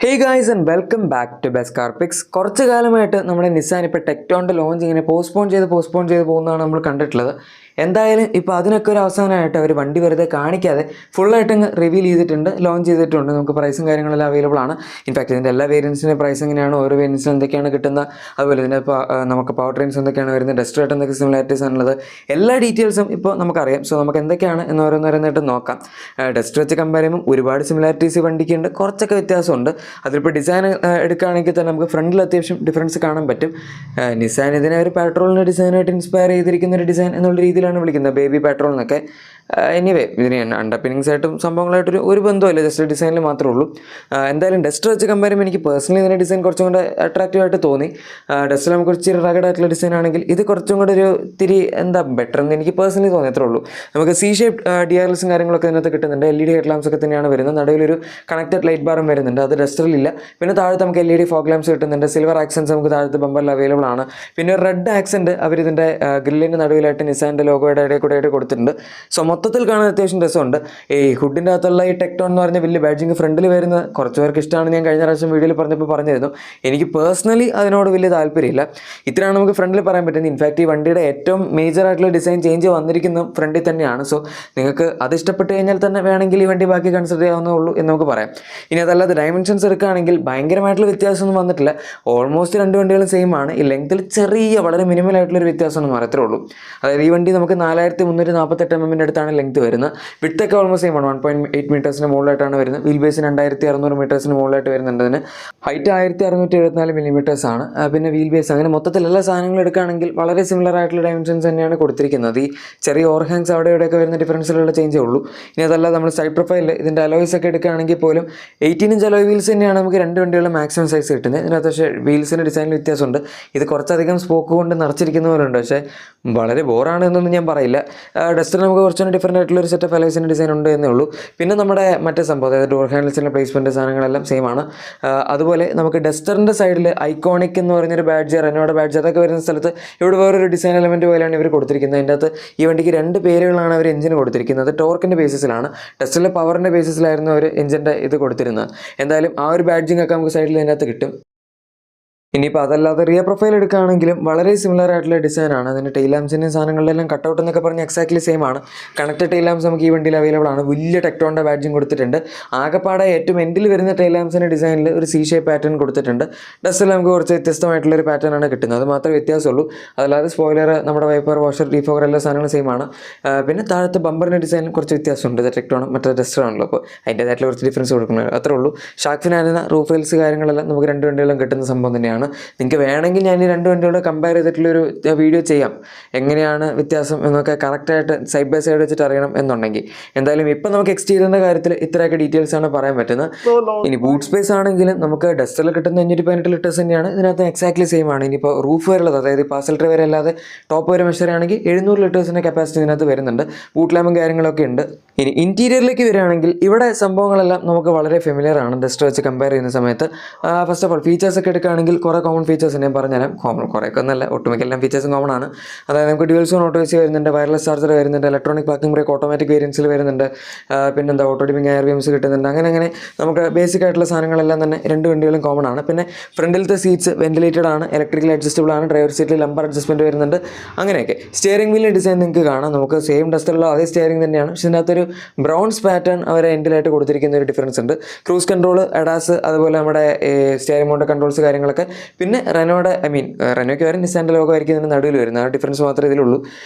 Hey guys and welcome back to Best Car Picks. കുറച്ച് കാലമായിട്ട് നമ്മുടെ നിസാൻ ഇപ്പോൾ ടെക്ടോണിൻ്റെ ലോഞ്ച് ഇങ്ങനെ പോസ്റ്റ്പോൺ ചെയ്ത് പോകുന്നതാണ് നമ്മൾ കണ്ടിട്ടുള്ളത്. എന്തായാലും ഇപ്പോൾ അതിനൊക്കെ ഒരു അവസാനമായിട്ട് അവർ വണ്ടി വെറുതെ കാണിക്കാതെ ഫുള്ളായിട്ട് അങ്ങ് റിവീൽ ചെയ്തിട്ടുണ്ട്, ലോഞ്ച് ചെയ്തിട്ടുണ്ട്. നമുക്ക് പ്രൈസും കാര്യങ്ങളെല്ലാം അവൈലബിൾ ആണ്. ഇൻഫാക്ട് ഇതിൻ്റെ എല്ലാ വേരിയൻസിൻ്റെ പ്രൈസ് എങ്ങനെയാണ്, ഓരോ വേരിയൻസിന് എന്തൊക്കെയാണ് കിട്ടുന്നത്, അതുപോലെ ഇതിൻ്റെ നമുക്ക് പവർ ട്രെയിൻസ് എന്തൊക്കെയാണ് വരുന്നത്, ഡസ്റ്ററായിട്ട് എന്തൊക്കെ സിമിലാരിറ്റീസ് ആണുള്ളത്, എല്ലാ ഡീറ്റെയിൽസും ഇപ്പോൾ നമുക്കറിയാം. സോ നമുക്ക് എന്തൊക്കെയാണ് എന്ന് ഓരോന്നോരോന്നായിട്ട് നോക്കാം. ഡസ്റ്റർ വെച്ച് കമ്പയർ ചെയ്യുമ്പോൾ ഒരുപാട് സിമിലാരിറ്റീസ് വണ്ടിക്കുണ്ട്, കുറച്ചൊക്കെ വ്യത്യാസമുണ്ട്. അതിലിപ്പോൾ ഡിസൈൻ എടുക്കുകയാണെങ്കിൽ തന്നെ നമുക്ക് ഫ്രണ്ടിൽ അത്യാവശ്യം ഡിഫറൻസ് കാണാൻ പറ്റും. നിസാൻ ഇതിനെ ഒരു പെട്രോളിൻ്റെ ഡിസൈനായിട്ട് ഇൻസ്പയർ ചെയ്തിരിക്കുന്ന ഒരു ഡിസൈൻ എന്നുള്ള രീതിയിലാണ് വിളിക്കുന്നത്, ബേബി പെട്രോൾ എന്നൊക്കെ. എനിവേ ഇതിന് അണ്ടർപിന്നിങ്സ് ആയിട്ടും സംഭവങ്ങളായിട്ടൊരു ഒരു ബന്ധമില്ല, ജസ്റ്റ് ഡിസൈനിൽ മാത്രമേ ഉള്ളൂ. എന്തായാലും ഡസ്റ്റർ വെച്ച് കമ്പയർ ചെയ്യുമ്പോൾ എനിക്ക് പേഴ്സണലി ഇതിൻ്റെ ഡിസൈൻ കുറച്ചും കൂടെ അട്രാക്റ്റീവായിട്ട് തോന്നി. ഡസ്റ്റർ നമുക്ക് ഇച്ചിരി റഗഡ് ആയിട്ടുള്ള ഡിസൈൻ ആണെങ്കിൽ ഇത് കുറച്ചും കൂടെ ഒരു തിരി ബെറ്റർ എന്ന് എനിക്ക് പേഴ്സണലി തോന്നി, അത്രേ ഉള്ളൂ. നമുക്ക് സി ഷേപ്പ് DRLസും കാര്യങ്ങളൊക്കെ ഇതിനകത്ത് കിട്ടുന്നുണ്ട്. LED ഹെഡ് ലാംപ്സ് ഒക്കെ തന്നെയാണ് വരുന്നത്. നടുവിലൊരു കണക്റ്റഡ് ലൈറ്റ് ബാറും വരുന്നുണ്ട്, അത് ഡസ്റ്ററിലില്ല. പിന്നെ താഴത്ത് നമുക്ക് LED ഫോഗ് ലാംപ്സ് കിട്ടുന്നുണ്ട്. സിൽവർ ആക്സൻസ് നമുക്ക് താഴത്ത് ബമ്പറിൽ അവൈലബിൾ ആണ്. പിന്നെ ഒരു റെഡ് ആക്സെൻറ്റ് അവർ ഇതിൻ്റെ ഗ്രില്ലിൻ്റെ നടുവിലായിട്ട് നിസാൻ്റെ ലോഗോയുടെ ഇടയിൽ കൂടെ കൊടുത്തിട്ടുണ്ട്. സോ മൊത്തത്തിൽ കാണാൻ അത്യാവശ്യം രസമുണ്ട്. ഈ ഹുഡിൻ്റെ അകത്തുള്ള ഈ ടെക്ടോൺ എന്ന് പറഞ്ഞ വലിയ ബാഡ്ജിങ് ഫ്രണ്ടിൽ വരുന്ന കുറച്ച് പേർക്ക് ഇഷ്ടമാണ്. ഞാൻ കഴിഞ്ഞ പ്രാവശ്യം വീഡിയോയിൽ പറഞ്ഞിരുന്നു. എനിക്ക് പേഴ്സണലി അതിനോട് വലിയ താല്പര്യമില്ല. ഇത്രയാണ് നമുക്ക് ഫ്രണ്ടിൽ പറയാൻ പറ്റുന്നത്. ഇൻഫാക്ട് ഈ വണ്ടിയുടെ ഏറ്റവും മേജർ ആയിട്ടുള്ള ഡിസൈൻ ചേഞ്ച് വന്നിരിക്കുന്നത് ഫ്രണ്ടിൽ തന്നെയാണ്. സോ നിങ്ങൾക്ക് അത് ഇഷ്ടപ്പെട്ട് കഴിഞ്ഞാൽ തന്നെ വേണമെങ്കിൽ ഈ വണ്ടി ബാക്കി കൺസിഡർ ചെയ്യാവുന്നേ ഉള്ളൂ എന്ന് നമുക്ക് പറയാം. ഇനി അതല്ലാതെ ഡയമെൻഷൻസ് എടുക്കുകയാണെങ്കിൽ ഭയങ്കരമായിട്ടുള്ള വ്യത്യാസമൊന്നും വന്നിട്ടില്ല. ഓൾമോസ്റ്റ് രണ്ട് വണ്ടികളും സെയിം ആണ്. ഈ ലെങ്ത്തിൽ ചെറിയ വളരെ മിനിമൽ ആയിട്ടുള്ളൊരു വ്യത്യാസമൊന്നും മാറത്തേ ഉള്ളൂ. അതായത് ഈ വണ്ടി നമുക്ക് 4348 mm അടുത്താണ് ലെങ്ത് വരുന്നത്. വിഡ്ത്തൊക്കെ ഓൾമോസ്റ്റ് സെയിം ആണ്, 1.8 മീറ്റേഴ്സിന് മുകളിലായിട്ടാണ് വരുന്നത്. വീൽ ബേസിന് 2600 മീറ്റേഴ്സിന് മുകളിലായിട്ട് വരുന്നുണ്ട്. അതിന് ഹൈറ്റ് 1674 mm ആണ്. പിന്നെ വീൽ ബേസ്, അങ്ങനെ മൊത്തത്തിൽ എല്ലാ സാധനങ്ങളും എടുക്കുകയാണെങ്കിൽ വളരെ സിമിലർ ആയിട്ടുള്ള ഡയമെൻഷൻസ് തന്നെയാണ് കൊടുത്തിരിക്കുന്നത്. ഈ ചെറിയ ഓവർഹാങ്സ് അവിടെ ഇവിടെയൊക്കെ വരുന്ന ഡിഫറൻസിലുള്ള ചേഞ്ചേ ഉള്ളൂ. ഇനി അതല്ല നമ്മൾ സൈഡ് പ്രൊഫൈലിൽ ഇതിൻ്റെ അലോയ്സ് ഒക്കെ എടുക്കുകയാണെങ്കിൽ പോലും 18 ഇഞ്ച് അലോയ് വീൽസ് തന്നെയാണ് നമുക്ക് രണ്ട് വണ്ടികളുടെ മാക്സിമം സൈസ് കിട്ടുന്നത്. ഇതിനകത്ത് പക്ഷേ വീൽസിൻ്റെ ഡിസൈനിൽ വ്യത്യാസമുണ്ട്. ഇത് കുറച്ചധികം സ്പോക്ക് കൊണ്ട് നിറച്ചിരിക്കുന്ന പോലെ ഉണ്ട്, പക്ഷേ വളരെ ബോറാണ് എന്നൊന്നും ഞാൻ പറയില്ല. ഡസ്റ്റർ നമുക്ക് കുറച്ചുകൂടി ഡിഫറൻ്റ് ആയിട്ടുള്ള ഒരു സെറ്റ് ഓഫ് അലോയ്സിൻ്റെ ഡിസൈൻ ഉണ്ട് എന്നേ ഉള്ളൂ. പിന്നെ നമ്മുടെ മറ്റേ സംഭവം, അതായത് ഡോർ ഹാൻഡിൽസിൻ്റെ പ്ലേസ്മെൻറ്റ് സാധനങ്ങളെല്ലാം സെയിം ആണ്. അതുപോലെ നമുക്ക് ഡസ്റ്ററിൻ്റെ സൈഡിൽ ഐക്കോണിക് എന്ന് പറഞ്ഞൊരു ബാഡ്ജ്, റെനോയുടെ ബാഡ്ജ്, അതൊക്കെ വരുന്ന സ്ഥലത്ത് ഇവിടെ വേറൊരു ഡിസൈൻ എലമെൻറ്റ് പോലെയാണ് ഇവർ കൊടുത്തിരിക്കുന്നത്. അതിൻ്റെ അകത്ത് ഈ വണ്ടിക്ക് രണ്ട് പേരുകളാണ് അവർ എഞ്ചിന് കൊടുത്തിരിക്കുന്നത്. ടോർക്കിൻ്റെ ബേസിസിലാണ്. ഡസ്റ്ററിലെ പവറിൻ്റെ ബേസിസിലായിരുന്നു അവർ എഞ്ചിൻ്റെ ഇത് കൊടുത്തിരുന്നത്. എന്തായാലും ആ ഒരു ബാഡ്ജിങ് ഒക്കെ നമുക്ക് സൈഡിൽ ഇതിനകത്ത് കിട്ടും. ഇനിയിപ്പോൾ അതല്ലാതെ റിയർ പ്രൊഫൈൽ എടുക്കുകയാണെങ്കിലും വളരെ സിമിലർ ആയിട്ടുള്ള ഡിസൈനാണ്. അതിൻ്റെ ടെയിൽ ലാംപ്സിൻ്റെ സാധനങ്ങളിലെല്ലാം കട്ടൗട്ട് എന്നൊക്കെ പറഞ്ഞ് എക്സാക്ട്ലി സെയിം ആണ്. കണക്റ്റഡ് ടെയിൽ ലാംപ്സ് നമുക്ക് ഈ വണ്ടിയിൽ അവൈലബിൾ ആണ്. വലിയ ടെക്ടോണിൻ്റെ ബാഡ്ജിങ് കൊടുത്തിട്ടുണ്ട്. ആകെപ്പാടെ ഏറ്റവും എൻഡിൽ വരുന്ന ടെയിൽ ലാംപ്സിൻ്റെ ഡിസൈനിൽ ഒരു C ഷേപ്പ് പാറ്റേൺ കൊടുത്തിട്ടുണ്ട്. ഡസ്റ്ററിൽ നമുക്ക് കുറച്ച് വ്യത്യസ്തമായിട്ടുള്ളൊരു പാറ്റേൺ ആണ് കിട്ടുന്നത്. അത് മാത്രമേ വ്യത്യാസമുള്ളൂ. അതല്ലാതെ സ്പോയിലർ, നമ്മുടെ വൈപ്പർ, വാഷർ, ഡീഫോഗർ എല്ലാ സാധനങ്ങളും സെയിം ആണ്. പിന്നെ താഴത്തെ ബമ്പറിൻ്റെ ഡിസൈനിൽ കുറച്ച് വ്യത്യാസമുണ്ട്. ഇത് ടെക്ടോണും മറ്റേ ഡസ്റ്ററാണല്ലോ, അപ്പോൾ അതിൻ്റേതായിട്ടുള്ള കുറച്ച് ഡിഫറൻസ് കൊടുക്കുന്നത് അത്രേ ഉള്ളൂ. ഷാർക്ക് ഫിനാന, റൂഫ് റെയിൽസ് കാര്യങ്ങളെല്ലാം നമുക്ക് രണ്ട് വണ്ടികളും കിട്ടുന്ന സംഭവം തന്നെയാണ്. നിങ്ങൾക്ക് വേണമെങ്കിൽ ഞാൻ ഈ രണ്ട് വണ്ടിയോട് കമ്പയർ ചെയ്തിട്ടുള്ളൊരു വീഡിയോ ചെയ്യാം, എങ്ങനെയാണ് വ്യത്യാസം എന്നൊക്കെ കറക്റ്റായിട്ട് സൈഡ് ബൈ സൈഡ് വെച്ചിട്ട് അറിയണം എന്നുണ്ടെങ്കിൽ. എന്തായാലും ഇപ്പം നമുക്ക് എക്സ്റ്റീരിയറിൻ്റെ കാര്യത്തിൽ ഇത്രയൊക്കെ ഡീറ്റെയിൽസ് ആണ് പറയാൻ പറ്റുന്നത്. ഇനി ബൂട്ട് സ്പേസ് ആണെങ്കിലും നമുക്ക് ഡസ്റ്ററിൽ കിട്ടുന്ന 518 ലിറ്റേഴ്സ് തന്നെയാണ് ഇതിനകത്ത് എക്സാക്ട്ലി സെയിം ആണ്. ഇനിയിപ്പോൾ റൂഫ് വരെയുള്ളത്, അതായത് പാസൽ ട്രേ വരെ അല്ലാതെ ടോപ്പ് വരെ മെഷർ ആണെങ്കിൽ 700 ലിറ്റേഴ്സിൻ്റെ കപ്പാസിറ്റി ഇതിനകത്ത് വരുന്നുണ്ട്. ബൂട്ട് ലാമ്പും കാര്യങ്ങളൊക്കെ ഉണ്ട്. ഇനി ഇൻറ്റീരിയറിലേക്ക് വരികയാണെങ്കിൽ ഇവിടെ സംഭവങ്ങളെല്ലാം നമുക്ക് വളരെ ഫെമിലിയർ ആണ് ഡസ്റ്റർ വെച്ച് കമ്പയർ ചെയ്യുന്ന സമയത്ത്. ഫസ്റ്റ് ഓഫ് ഓൾ ഫീച്ചേഴ്സ് ഒക്കെ എടുക്കുകയാണെങ്കിൽ കുറേ കോമൺ ഫീച്ചേഴ്സ് ഞാൻ പറഞ്ഞുതരാം. കുറേയൊക്കെ ഒന്നല്ല, ഒട്ടുമിക്ക എല്ലാം ഫീച്ചേഴ്സും കോമൺ ആണ്. അതായത് നമുക്ക് ഡ്യുവൽ സോൺ ഓട്ടോ AC വരുന്നുണ്ട്, വയർലെസ് ചാർജർ വരുന്നുണ്ട്, ഇലക്ട്രോണിക് പാർക്കിംഗ് ബ്രേക്ക് ഓട്ടോമാറ്റിക് വേരിയൻസിൽ വരുന്നുണ്ട്, പിന്നെന്താ ഓട്ടോ ഡിപ്പിംഗ് ARVMs കിട്ടുന്നുണ്ട്. അങ്ങനെ നമുക്ക് ബേസിക് ആയിട്ടുള്ള സാധനങ്ങളെല്ലാം തന്നെ രണ്ട് വണ്ടികളും കോമൺ ആണ്. പിന്നെ ഫ്രണ്ടിലത്തെ സീറ്റ്സ് വെന്റിലേറ്റഡ് ആണ്, ഇലക്ട്രിക്കൽ അഡ്ജസ്റ്റബിൾ ആണ്, ഡ്രൈവർ സീറ്റിൽ ലംബർ അഡ്ജസ്റ്റ്മെൻറ്റ് വരുന്നുണ്ട്. അങ്ങനെയൊക്കെ സ്റ്റിയറിംഗ് വീലിൻ്റെ ഡിസൈൻ നിങ്ങൾക്ക് കാണാം. നമുക്ക് സെയിം ഡസ്റ്ററുള്ള അതേ സ്റ്റിയറിംഗ് തന്നെയാണ്, പക്ഷേ ഇതിനകത്തൊരു ബ്രൗൺസ് പാറ്റേൺ അവരെ എൻഡിലായിട്ട് കൊടുത്തിരിക്കുന്ന ഒരു ഡിഫറൻസ് ഉണ്ട്. ക്രൂസ് കൺട്രോൾ, അഡാസ്, അതുപോലെ നമ്മുടെ സ്റ്റിയറിംഗ് മൗണ്ട് കൺട്രോൾസ് കാര്യങ്ങളൊക്കെ. പിന്നെ റെനോയുടെ റെനോയ്ക്ക് വരെ നിസാൻ്റെ ലോഗോ ആയിരിക്കും ഇതിൻ്റെ നടുവിൽ വരുന്നത്. ആ ഡിഫറൻസ് മാത്രമേ ഇതിലുള്ളൂ.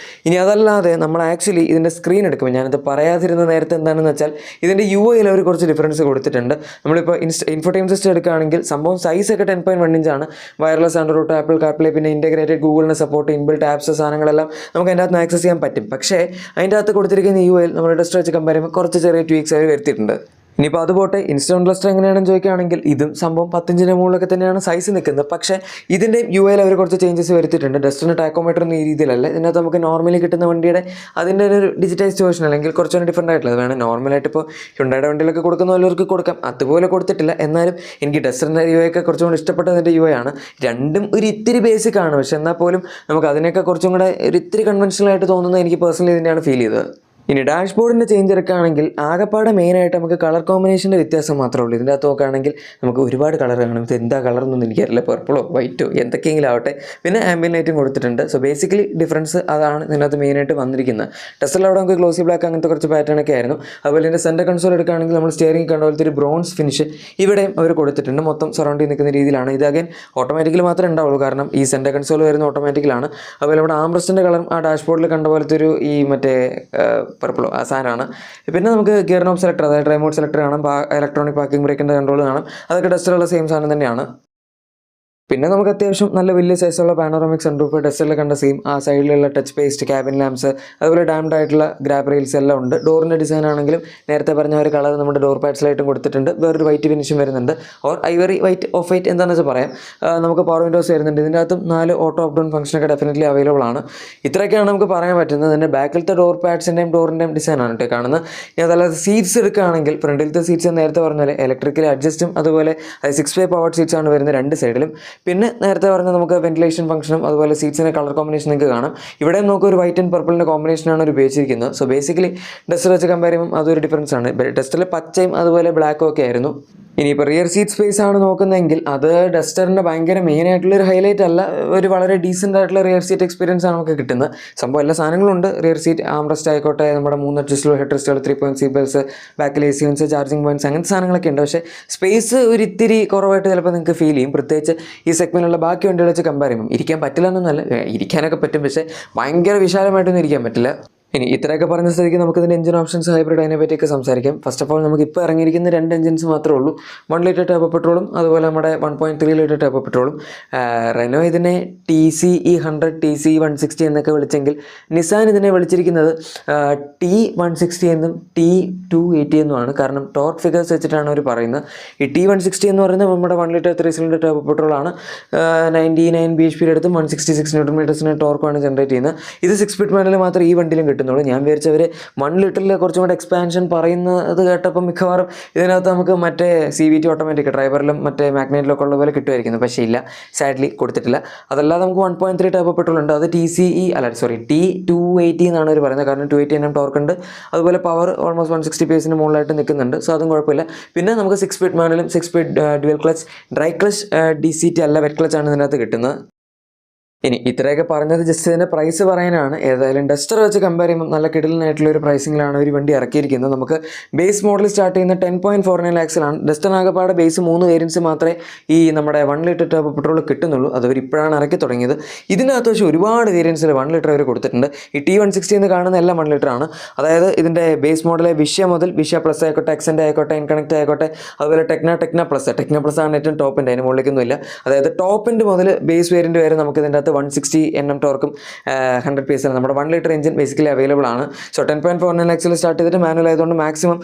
ഇനി അതല്ലാതെ നമ്മൾ ആക്ച്വലി ഇതിൻ്റെ സ്ക്രീൻ എടുക്കുമ്പോൾ, ഞാനത് പറയാതിരുന്ന നേരത്തെ എന്താണെന്ന് വെച്ചാൽ ഇതിൻ്റെ UI അവർ കുറച്ച് ഡിഫറൻസ് കൊടുത്തിട്ടുണ്ട്. നമ്മളിപ്പോൾ ഇൻഫോടൈൻമെൻറ്റ് സിസ്റ്റം എടുക്കുകയാണെങ്കിൽ സംഭവം സൈസൊക്കെ 10.1 ഇഞ്ചാണ്. വയർലെസ് ആൻഡ്രോയിഡ്, ആപ്പിൾ കാർപ്ലേ, പിന്നെ ഇൻറ്റഗ്രേറ്റഡ് ഗൂഗിളിന് സപ്പോർട്ട്, ഇൻബിൽറ്റ് ആപ്സ് സാധനങ്ങളെല്ലാം നമുക്ക് അതിൻ്റെ അകത്ത് ആക്സസ് ചെയ്യാൻ പറ്റും. പക്ഷേ അതിൻ്റെ അകത്ത് കൊടുത്തിരിക്കുന്ന UI നമ്മൾ ഡസ്റ്റർ വെച്ച് കമ്പയർ ചെയ്യുമ്പോൾ കുറച്ച് ചെറിയ ട്വീക്സ് അവർ വരുത്തിയിട്ടുണ്ട്. ഇനിയിപ്പോൾ അതുപോട്ടെ ഇൻസ്റ്റോൺ ക്ലസ്റ്റർ എങ്ങനെയാണെന്ന് ചോദിക്കുകയാണെങ്കിൽ ഇതും സംഭവം 10 ഇഞ്ചിൻ്റെ മുകളിലൊക്കെ തന്നെയാണ് സൈസ് നിൽക്കുന്നത്. പക്ഷേ ഇതിൻ്റെ UI അവർ കുറച്ച് ചേഞ്ചസ് വരുത്തിയിട്ടുണ്ട്. ഡസ്റ്ററിന് ടാക്കോമീറ്റർ ഒന്നും ഈ രീതിയിലല്ല. ഇതിനകത്ത് നമുക്ക് നോർമലി കിട്ടുന്ന വണ്ടിയുടെ അതിൻ്റെ ഒരു ഡിജിറ്റൈസ്ഡ് വേർഷൻ അല്ലെങ്കിൽ കുറച്ചുകൂടി ഡിഫറൻ്റ് ആയിട്ടുള്ളത് വേണം. നോർമലായിട്ട് ഇപ്പോൾ ഹ്യുണ്ടായുടെ വണ്ടിയിലൊക്കെ കൊടുക്കുന്ന വല്ലവർക്ക് കൊടുക്കാം, അതുപോലെ കൊടുത്തിട്ടില്ല. എന്നാലും എനിക്ക് ഡസ്റ്ററിൻ്റെ UI ഒക്കെ കുറച്ചും കൂടി ഇഷ്ടപ്പെട്ടതിൻ്റെ UI ആണ്. രണ്ടും ഒരു ഇത്തിരി ബേസിക് ആണ്, പക്ഷേ എന്നാൽ പോലും നമുക്ക് അതിനൊക്കെ കുറച്ചും കൂടെ ഒരു ഇത്തിരി കൺവെൻഷനൽ ആയിട്ട് തോന്നുന്നത് എനിക്ക് പേഴ്സണലി ഇതിൻ്റെയാണ് ഫീൽ ചെയ്തത്. ഇനി ഡാഷ്ബോർഡിൻ്റെ ചേഞ്ച് എടുക്കുകയാണെങ്കിൽ ആകെപ്പാടെ മെയിനായിട്ട് നമുക്ക് കളർ കോമ്പിനേഷൻ്റെ വ്യത്യാസം മാത്രമേ ഉള്ളൂ. ഇതിൻ്റെ അകത്ത് നോക്കുകയാണെങ്കിൽ നമുക്ക് ഒരുപാട് കളർ കാണും. ഇത് എന്താ കളർ എന്നൊന്നും എനിക്കറിയില്ല, പർപ്പിളോ വൈറ്റോ എന്തൊക്കെയെങ്കിലും ആവട്ടെ. പിന്നെ ആംബിയൻ ലൈറ്റും കൊടുത്തിട്ടുണ്ട്. സോ ബേസിക്കലി ഡിഫറൻസ് അതാണ് ഇതിനകത്ത് മെയിനായിട്ട് വന്നിരിക്കുന്നത്. ടെസ്റ്റിൽ അവിടെ നമുക്ക് ഗ്ലോസി ബ്ലാക്ക് അങ്ങനത്തെ കുറച്ച് പാറ്റേൺ ഒക്കെ ആയിരുന്നു. അതുപോലെ ഇതിൻ്റെ സെൻറ്റർ കൺസോൾ എടുക്കുകയാണെങ്കിൽ നമ്മൾ സ്റ്റിയറിംഗ് കണ്ട പോലത്തെ ഒരു ബ്രോൺസ് ഫിനിഷ് ഇവിടെയും അവർ കൊടുത്തിട്ടുണ്ട്. മൊത്തം സറൗണ്ട് ചെയ്ത് നിൽക്കുന്ന രീതിയിലാണ്. ഇത് അഗൈൻ ഓട്ടോമാറ്റിക്കലി മാത്രമേ ഉണ്ടാവുള്ളൂ, കാരണം ഈ സെൻറ്റർ കൺസോൾ വരുന്ന ഓട്ടോമാറ്റിക്കലാണ്. അതുപോലെ നമ്മുടെ ആംബ്രസ്റ്റിൻ്റെ കളറും ആ ഡാഷ്ബോർഡിൽ കണ്ട പോലത്തെ ഒരു ഈ മറ്റേ പർപ്പിളോ ആ സാധനമാണ്. പിന്നെ നമുക്ക് ഗിയർ നോബ് സെലക്ടർ, അതായത് റിമോട്ട് സെലക്ടർ കാണാം, ഇലക്ട്രോണിക് പാർക്കിംഗ് ബ്രേക്കിൻ്റെ കൺട്രോൾ കാണാം. അതൊക്കെ ടെസ്റ്റിലുള്ള സെയിം സാധനം തന്നെയാണ്. പിന്നെ നമുക്ക് അത്യാവശ്യം നല്ല വലിയ സൈസുള്ള പാനോറാമിക് സൺറൂഫ്, ടെസ്റ്റിൽ കണ്ട സെയിം ആ സൈഡിലുള്ള ടച്ച് പേസ്റ്റ്, ക്യാബിൻ ലാംപ്സ്, അതുപോലെ ഡാംഡ് ആയിട്ടുള്ള ഗ്രാബ് റെയിൽസ് എല്ലാം ഉണ്ട്. ഡോറിൻ്റെ ഡിസൈൻ ആണെങ്കിലും നേരത്തെ പറഞ്ഞ ഒരു കളർ നമ്മുടെ ഡോർ പാഡ്സിലായിട്ടും കൊടുത്തിട്ടുണ്ട്. വേറൊരു വൈറ്റ് ഫിനിഷും വരുന്നുണ്ട്, or Ivory white off white എന്താണെന്ന് വെച്ചാൽ പറയാം. നമുക്ക് പവർ വിൻഡോസ് വരുന്നുണ്ട്. ഇതിൻ്റെ അകത്തും 4 ഓട്ടോ അപ്പ് ഡൗൺ ഫംഗ്ഷനൊക്കെ ഡെഫിനറ്റ്ലി അവൈലബിൾ ആണ്. ഇത്രയൊക്കെയാണ് നമുക്ക് പറയാൻ പറ്റുന്നത്. ഇതിൻ്റെ ബാക്കിലത്തെ ഡോർ പാഡ്സിൻ്റെയും ഡോറിൻ്റെയും ഡിസൈനാണ് കേട്ടോ കാണുന്നത്. ഇനി അതല്ലാതെ സീറ്റ്സ് എടുക്കുകയാണെങ്കിൽ ഫ്രണ്ടിലത്തെ സീറ്റ്സ് നേരത്തെ പറഞ്ഞ പോലെ ഇലക്ട്രിക്കലി അഡ്ജസ്റ്റും, അതുപോലെ 6-way പവർഡ് സീറ്റ്സ് ആണ് വരുന്നത് 2 സൈഡിലും. പിന്നെ നേരത്തെ പറഞ്ഞ നമുക്ക് വെന്റിലേഷൻ ഫംഗ്ഷനും അതുപോലെ സീറ്റ്സിൻ്റെ കളർ കോമ്പിനേഷൻ നിങ്ങൾക്ക് കാണാം. ഇവിടെ നമുക്ക് ഒരു വൈറ്റ് ആൻഡ് പർപ്പിളിൻ്റെ കോമ്പിനേഷനാണ് ഒരു ഉപയോഗിച്ചിരിക്കുന്നത്. സോ ബേസിക്കലി ഡസ്റ്റർ വെച്ച് കമ്പയർ ചെയ്യുമ്പോൾ അതൊരു ഡിഫറൻസ് ആണ്. ഡസ്റ്ററിൽ പച്ചയും അതുപോലെ ബ്ലാക്കും ഒക്കെ ആയിരുന്നു. ഇനിയിപ്പോൾ റിയർ സീറ്റ് സ്പേസ് ആണ് നോക്കുന്നതെങ്കിൽ അത് ഡസ്റ്ററിൻ്റെ ഭയങ്കര മെയിൻ ആയിട്ടുള്ളൊരു ഹൈലൈറ്റ് അല്ല, ഒരു വളരെ ഡീസൻ്റ് ആയിട്ടുള്ള റിയർ സീറ്റ് എക്സ്പീരിയൻസ് ആണ് നമുക്ക് കിട്ടുന്നത്. സംഭവം എല്ലാ സാധനങ്ങളും ഉണ്ട്. റിയർ സീറ്റ് ആംറസ്റ്റ് ആയിക്കോട്ടെ, നമ്മുടെ 3 അഡ്ജസ്റ്റബിൾ ഹെഡ് റെസ്റ്റുകൾ, 3-point സീറ്റ് ബെൽറ്റ്സ്, ബാക്കിൽ AC യൂണിറ്റ്സ്, ചാർജിങ് പോയിന്റ്സ്, അങ്ങനത്തെ സാധനങ്ങളൊക്കെ ഉണ്ട്. പക്ഷേ സ്പേസ് ഒരു ഇത്തിരി കുറവായിട്ട് ചിലപ്പോൾ നിങ്ങൾക്ക് ഫീൽ ചെയ്യും, പ്രത്യേകിച്ച് ഈ സെഗ്മെൻറ്റിലുള്ള ബാക്കി വണ്ടികൾ വെച്ച് കമ്പയർ ചെയ്യുമ്പോൾ. ഇരിക്കാൻ പറ്റില്ല എന്നൊന്നല്ല, ഇരിക്കാനൊക്കെ പറ്റും, പക്ഷേ ഭയങ്കര വിശാലമായിട്ടൊന്നും ഇരിക്കാൻ പറ്റില്ല. ഇനി ഇത്രയൊക്കെ പറഞ്ഞ സ്ഥിതിക്ക് നമുക്കിതിൻ്റെ എഞ്ചിൻ ഓപ്ഷൻസ്, ഹൈബ്രിഡ്, അതിനെ പറ്റിയൊക്കെ സംസാരിക്കാം. ഫസ്റ്റ് ഓഫ് ഓൾ നമുക്ക് ഇപ്പോൾ ഇറങ്ങിയിരിക്കുന്ന 2 എഞ്ചിൻസ് മാത്രമേ ഉള്ളൂ. 1 ലിറ്റർ ടർബോ പെട്രോളും അതുപോലെ നമ്മുടെ 1.3 ലിറ്റർ ടർബോ പെട്രോളും. റെനോ ഇതിനെ TCE 100, TCE 160 എന്നൊക്കെ വിളിച്ചെങ്കിൽ നിസാൻ ഇതിനെ വിളിച്ചിരിക്കുന്നത് T160 എന്നും T280 എന്നുമാണ്. കാരണം ടോർക്ക് ഫിഗേഴ്സ് വെച്ചിട്ടാണ് അവർ പറയുന്നത്. ഈ T160 എന്ന് പറയുന്നത് നമ്മുടെ 1 ലിറ്റർ 3 സിലിണ്ടർ ടർബോ പെട്രോളാണ്. 99 bhp എടുത്തും 166 ന്യൂട്ടൺ മീറ്റേഴ്സിന് ടോർക്കാണ് ജനറേറ്റ് ചെയ്യുന്നത്. ഇത് 6 സ്പീഡ് മാനുവൽ മാത്രം ഈ വണ്ടിയിലും കിട്ടുന്നുള്ളൂ. ഞാൻ വിചാരിച്ചവർ 1 ലിറ്ററിൽ കുറച്ചും കൂടെ എക്സ്പാൻഷൻ പറയുന്നത് കേട്ടപ്പോൾ മിക്കവാറും ഇതിനകത്ത് നമുക്ക് മറ്റേ CVT ഓട്ടോമാറ്റിക് ഡ്രൈവറിലും മറ്റേ മാഗ്നറ്റിലൊക്കെ ഉള്ള പോലെ കിട്ടുമായിരിക്കുന്നു. പക്ഷേ ഇല്ല, സാഡ്ലി കൊടുത്തിട്ടില്ല. അതല്ലാതെ നമുക്ക് 1.3 ടർബോ പെട്രോൾ ഉണ്ട്. അത് T280 എന്നാണ് അവർ പറയുന്നത്. കാരണം 280 Nm ടോർക്ക് ഉണ്ട്. അതുപോലെ പവർ ഓൾമോസ്റ്റ് 160 PS മുകളിലായിട്ട് നിൽക്കുന്നുണ്ട്. സോ അതും കുഴപ്പമില്ല. പിന്നെ നമുക്ക് 6 സ്പീഡ് മാനുവലും 6 speed dual clutch, dry clutch, DCT അല്ല, വെറ്റ് ക്ലച്ച് ആണ് ഇതിനകത്ത് കിട്ടുന്നത്. ഇനി ഇത്രയൊക്കെ പറഞ്ഞത് ജസ്റ്റ് ഇതിൻ്റെ പ്രൈസ് പറയാനാണ്. ഏതായാലും ഡസ്റ്റർ വെച്ച് കമ്പയർ ചെയ്യുമ്പോൾ നല്ല കിടിലനായിട്ടുള്ള ഒരു പ്രൈസിങ്ങിലാണ് ഒരു വണ്ടി ഇറക്കിയിരിക്കുന്നത്. നമുക്ക് ബേസ് മോഡൽ സ്റ്റാർട്ട് ചെയ്യുന്ന 10.49 lakhsലാണ്. ഡസ്റ്ററിനാകപ്പാടെ ബേസ് 3 വേരിയൻസ് മാത്രമേ ഈ നമ്മുടെ 1 ലിറ്റർ ടർബോ പെട്രോൾ കിട്ടുന്നുള്ളൂ. അതവർ ഇപ്പോഴാണ് ഇറക്കി തുടങ്ങിയത്. ഇതിനകത്ത് പക്ഷേ ഒരുപാട് വേരിയൻസിൽ 1 ലിറ്റർ അവർ കൊടുത്തിട്ടുണ്ട്. ഈ T160 എന്ന് കാണുന്ന എല്ലാം 1 ലിറ്റർ ആണ്. അതായത് ഇതിൻ്റെ ബേസ് മോഡലെ വിഷ്യ മുതൽ വിഷ്യ പ്ലസ് ആയിക്കോട്ടെ, എക്സെൻ്റ് ആയിക്കോട്ടെ, ഇൻകണക്റ്റ് ആയിക്കോട്ടെ, അതുപോലെ ടെക്ന പ്ലസ് ആണ് ഏറ്റവും ടോപ്പ് എൻഡ്, അതിന് മുകളിലേക്കൊന്നുമില്ല. അതായത് ടോപ്പ് എൻഡ് മുതൽ ബേസ് വേരിയൻറ്റ് വരെ നമുക്ക് ഇതിൻ്റെ അകത്ത് 160 Nm ടോർക്കും 100 PS നമ്മുടെ 1 ലിറ്റർ എഞ്ചിൻ ബേസിക്കലി അവൈലബിൾ ആണ്. സോ 10.49 lakhs സ്റ്റാർട്ട് ചെയ്തിട്ട് മാനുവൽ ആയതുകൊണ്ട് മാക്സിമം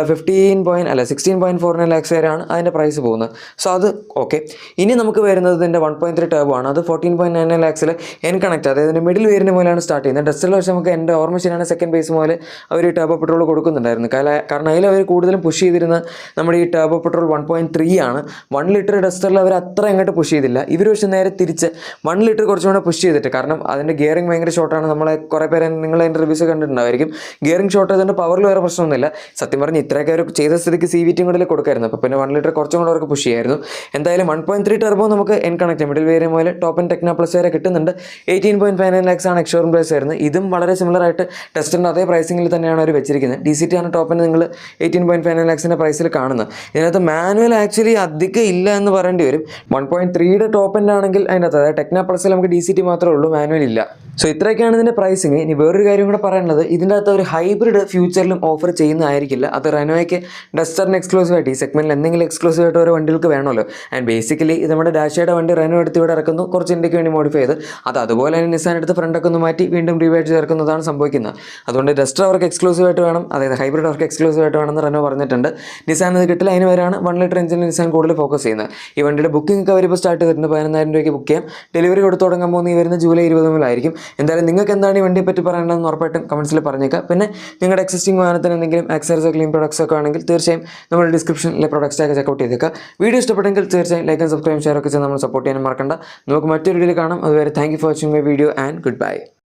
16.49 lakhs വരെയാണ് അതിൻ്റെ പ്രൈസ് പോകുന്നത്. സോ അത് ഓക്കെ. ഇനി നമുക്ക് വരുന്നത് ഇതിൻ്റെ 1.3 ടർബോ ആണ്. അത് 14.99 lakhs എൻ കണക്ട്, അതായത് ഇതിൻ്റെ മിഡിൽ വേരിയൻ്റ് മുതലാണ് സ്റ്റാർട്ട് ചെയ്യുന്നത്. ഡസ്റ്ററിൽ പക്ഷേ നമുക്ക് എൻ്റെ ഓർമ്മ ശരിയാണ് സെക്കൻഡ് ബേസ് മുതൽ അവർ ടർബോ പെട്രോൾ കൊടുക്കുന്നുണ്ടായിരുന്നു. കാരണം അതിൽ അവർ കൂടുതലും പുഷ് ചെയ്തിരുന്നത് നമ്മുടെ ഈ ടർബോ പെട്രോൾ 1.3 ആണ്. 1 ലിറ്റർ ഡസ്റ്ററിൽ അവർ അത്ര അങ്ങോട്ട് പുഷ് ചെയ്തില്ല. ഇവർ പക്ഷേ നേരെ തിരിച്ച് 1 ലിറ്റർ കുറച്ചുകൂടെ പുഷ് ചെയ്തിട്ട്, കാരണം അതിൻ്റെ ഗിയറിംഗ് ഭയങ്കര ഷോർട്ടാണ്. നമ്മളെ കുറേ പേര് നിങ്ങൾ അതിൻ്റെ റിവ്യൂസ് കണ്ടിട്ടുണ്ടായിരിക്കും. ഗിയറിംഗ് ഷോർട്ട് ആയതുകൊണ്ട് പവറിൽ വേറെ പ്രശ്നമൊന്നുമില്ല. സത്യം പറഞ്ഞ് ഇത്രയൊക്കെ അവർ ചെയ്ത സ്ഥിതിക്ക് CVT കൂടെ കൊടുക്കായിരുന്നു. അപ്പോൾ പിന്നെ 1 ലിറ്റർ കുറച്ചും കൂടെ അവർക്ക് പുഷ് ചെയ്യായിരുന്നു. എന്തായാലും 1.3 ടർബോ നമുക്ക് എൻ കണക്ട് മിഡിൽ വേരിയൻ്റ് മുതൽ ടോപ്പ് ആൻഡ് ടെക്ന പ്ലസ് വരെ കിട്ടുന്നുണ്ട്. 18.59 lakhs ആണ് എക്സ്ഷോറൂം പ്രൈസ് വരുന്നത്. ഇതും വളരെ സിമിലർ ആയിട്ട് ടെസ്റ്റിൻ്റെ അതേ പ്രൈസിങ്ങിൽ തന്നെയാണ് അവർ വെച്ചിരിക്കുന്നത്. DCT ആണ് ടോപ്പിന് നിങ്ങൾ 18.59 lakhs പ്രൈസിൽ കാണുന്നത്. ഇതിനകത്ത് മാനുവൽ ആക്ച്വലി അധികം ഇല്ല എന്ന് പറയേണ്ടി വരും. 1.3 ടോപ്പ് എൻഡ് ആണെങ്കിൽ അതിനകത്ത്, അതായത് ടെക്ന പ്ലസിൽ നമുക്ക് DCT മാത്രമേ ഉള്ളൂ, മാനുവൽ ഇല്ല. സോ ഇത്രയൊക്കെയാണ് ഇതിൻ്റെ പ്രൈസിങ്. ഇനി വേറൊരു കാര്യം കൂടെ പറയുന്നത്, ഇതിൻ്റെ അകത്ത് ഒരു ഹൈബ്രിഡ് ഫ്യൂച്ചറിലും ഓഫർ ചെയ്യുന്നതായിരിക്കില്ല. അത് റെനോയ്ക്ക് ഡസ്റ്ററിന് എക്സ്ക്ലൂസീവ് ആയിട്ട് ഈ സെഗ്മെൻറ്റിൽ എന്തെങ്കിലും എക്സ്ക്ലൂസീവ് ആയിട്ട് ഓരോ വണ്ടികൾക്ക് വേണമല്ലോ. ആൻഡ് ബേസിക്കലി ഇത് നമ്മുടെ ഡാഷയുടെ വണ്ടി റെനോ എടുത്ത് ഇവിടെ ഇറക്കുന്നു, കുറച്ച് ഇന്ത്യക്ക് വേണ്ടി മോഡിഫൈ ചെയ്ത് അത് അതുപോലെ തന്നെ നിസാൻ എടുത്ത് ഫ്രണ്ടൊക്കെ ഒന്ന് മാറ്റി വീണ്ടും റിവൈഡ് ചേർക്കുന്നതാണ് സംഭവിക്കുന്നത്. അതുകൊണ്ട് ഡസ്റ്റർ അവർക്ക് എക്സ്ക്ലൂസീവ് ആയിട്ട് വേണം, അതായത് ഹൈബ്രിഡ് അവർക്ക് എക്സ്ക്ലൂസീവ് ആയിട്ട് വേണമെന്ന് റെനോ പറഞ്ഞിട്ടുണ്ട്. നിസാൻ ഇത് കിട്ടില്ല. അതിന് വരെയാണ് 1 ലിറ്റർ എഞ്ചിനിൽ നിസാൻ കൂടുതൽ ഫോക്കസ് ചെയ്യുന്നത്. ഈ വണ്ടിയുടെ ബുക്കിംഗ് ഒക്കെ അവരിപ്പോൾ സ്റ്റാർട്ട് ചെയ്തിട്ടുണ്ട്. 11,000 രൂപയ്ക്ക് ബുക്ക് ചെയ്യാം. ഡെലിവറി കൊടുത്തു തുടങ്ങാൻ പോകുന്ന ഈ വരുന്ന ജൂലൈ 20 മുതലായിരിക്കും. എന്തായാലും നിങ്ങൾക്ക് എന്താണ് ഈ വണ്ടിയെ പറ്റി പറയേണ്ടതെന്ന് ഉറപ്പായിട്ടും കമൻസിൽ പറഞ്ഞേക്കാം. പിന്നെ നിങ്ങളുടെ എക്സിസ്റ്റിംഗ് വാഹനത്തിന് എന്തെങ്കിലും ആക്സസറീസോ ക്ലീൻ പ്രൊഡക്ട്സ് ഒക്കെ ആണെങ്കിൽ തീർച്ചയായും നമ്മൾ ഡിസ്ക്രിപ്ഷനിലെ പ്രൊഡക്ട്സ് ഒക്കെ ചെക്കൗട്ട് ചെയ്തേക്കാം. വീഡിയോ ഇഷ്ടപ്പെട്ടെങ്കിൽ തീർച്ചയായും ലൈക്ക് ആൻഡ് സബ്സ്ക്രൈബ് ഷെയർ ഒക്കെ ചെയ്ത് നമ്മൾ സപ്പോർട്ട് ചെയ്യാൻ മറക്കണ്ട. നമുക്ക് മറ്റൊരു വീഡിയോയിൽ കാണാം. അതുവരെ thank you for watching my video and good bye.